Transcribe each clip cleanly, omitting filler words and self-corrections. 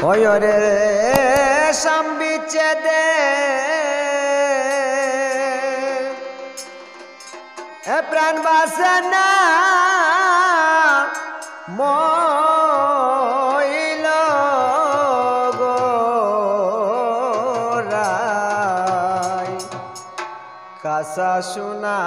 ওরে সম্বিচ্ছেদে প্রাণ বাসনা মইল গোরাই কাসা সোনা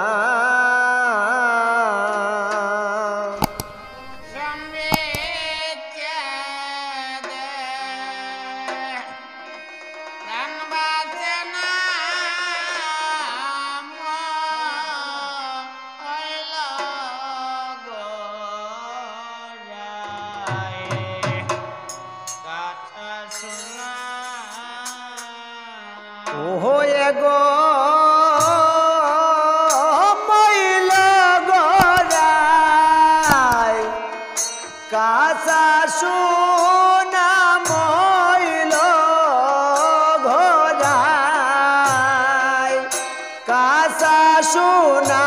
ওহে গো মইল গোরাই কাসা সোনা মইল গোরাই কাসা সোনা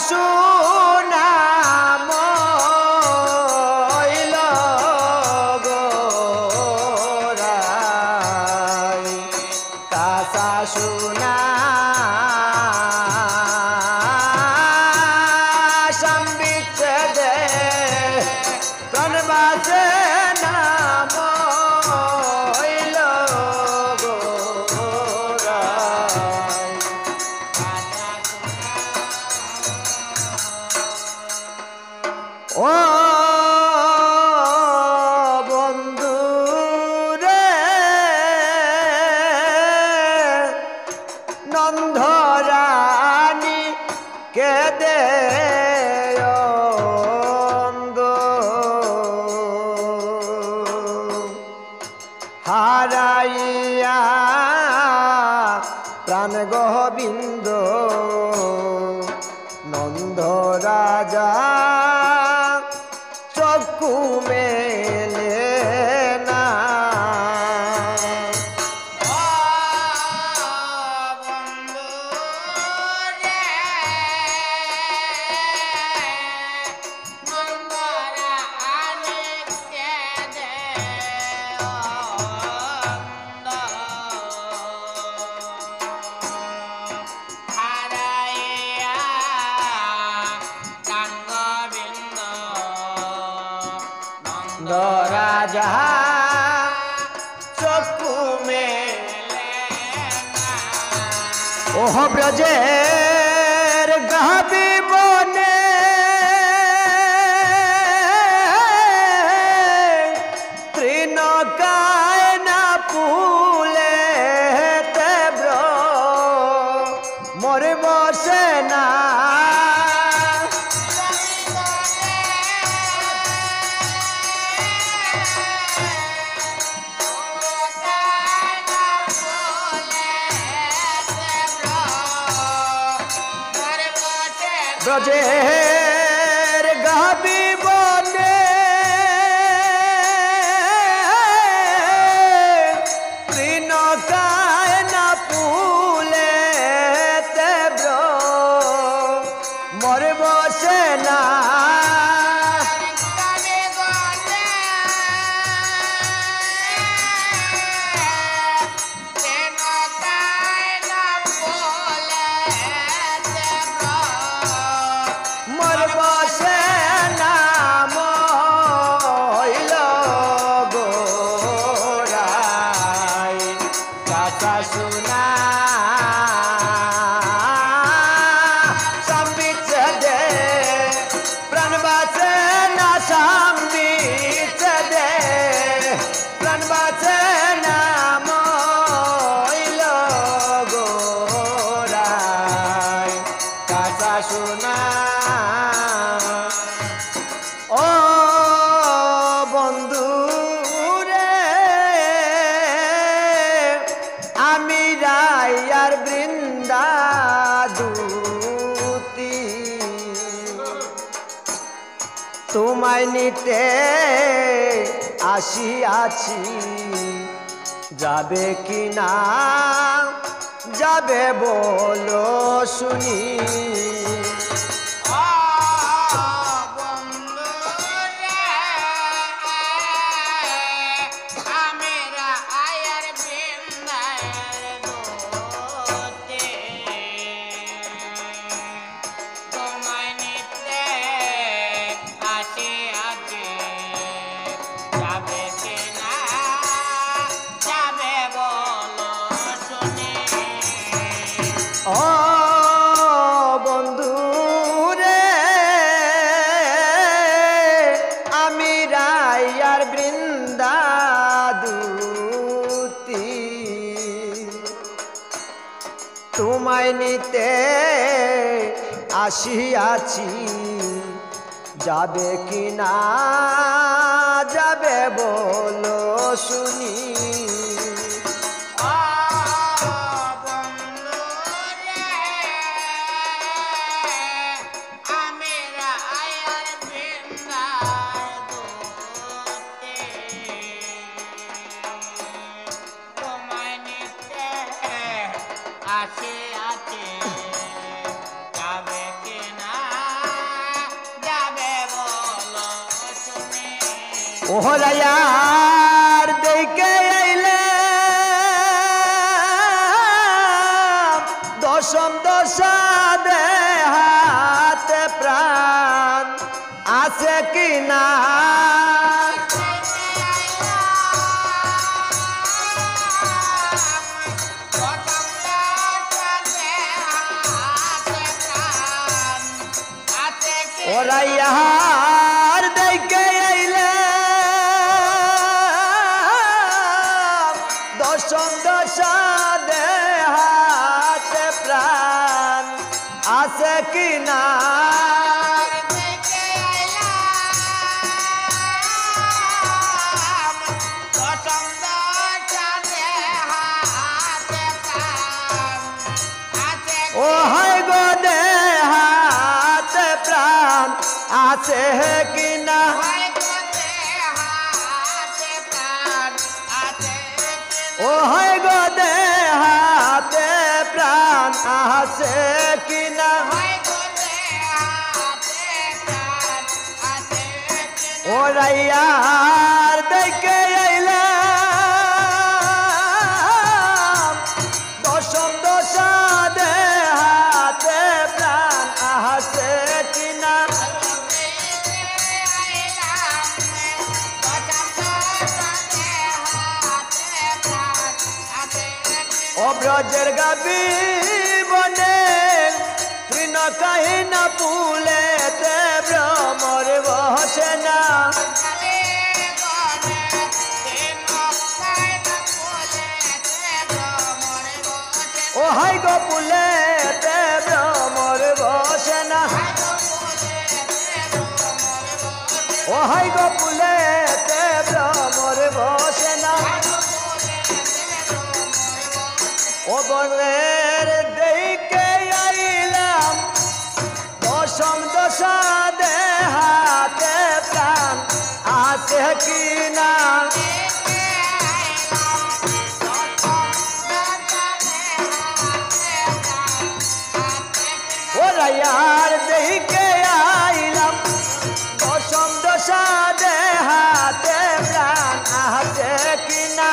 সোনা মইল গোরাই কাসা সোনা সম্বিচ্ছেদে প্রাণ বাসে না মইল গোরাই ও বন্ধু রে নন্দরানী কেদে অন্ধ হারাইয়া প্রাণ গোবিন্দ নন্দ রাজা চক্ষু মেলে না রাজা চক্ষু মেলে না ওহ ব্রজের গাবি বনে তৃণকায় না ফুলে তেব্র মরে বসে না ব্রজের গাবি বনে তৃণকায় না ফুলে তেব্র মরে বসে না সোনা সম্বিচ্ছেদে প্রাণ বাঁচে না সম্বিচ্ছেদে প্রাণ বাঁচে না মইল গোরাই কাসা সোনা ও বন্ধু রে আমি তোমায় নিতে আসিয়াছি যাবে কি না যাবে বলো শুনি তোমায় নিতে আসিয়াছি যাবে কি না যাবে বলো শুনি ওহরায়ার দেখে আইলে দশম দশা দে হাতে প্রাণ আছে কি না ওহরায়ার দেখে দশম দশা দে হাতে প্রাণ আছে কি না ও হয় গো দে হাতে প্রাণ আছে কি না ও হয় গো দে হাতে প্রাণ আছে কি না ও রাইয়ার দেখে আইলাম দশম দশা দে হাতে প্রাণ আছে কি না ব্রজের গাবি বনে তৃণ কাহিনা পুলেতে ভ্রমর বসে না ও হাই গো পুলেতে ভ্রমর বসে না ও হাই গো পুলেতে ভ্রমর বসে না ও বনের দেখে আইলাম দশম দশা দে হাতে প্রাণ আছে কি না ও রাইয়ার দেখে আইলাম দশম দশা দে হাতে প্রাণ আছে কি না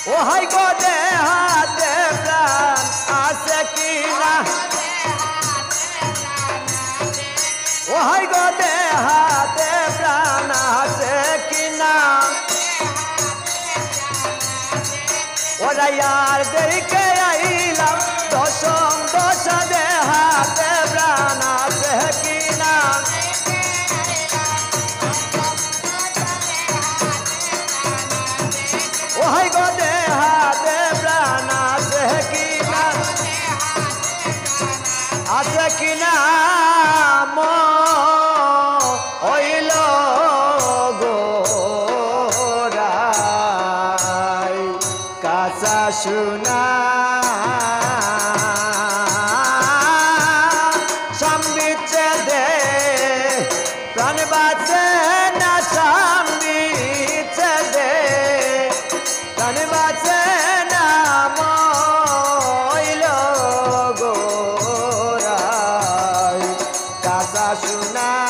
ও হাই গো দে হাতে প্রাণ আছে কি না ও হাই গো দে হাতে প্রাণ আছে কি না ও রাইয়ার দেখে আইলাম দশম দশা দে হাতে প্রাণ আছে কি না ও হাই গো দে হাতে প্রাণ আছে কি না আছে কি না হইল গোরাই কাঁচা সোনা বাঁচে না স্বামী ছেদে প্রাণ বাঁচে না মইল গোরাই কাঁচা সোনা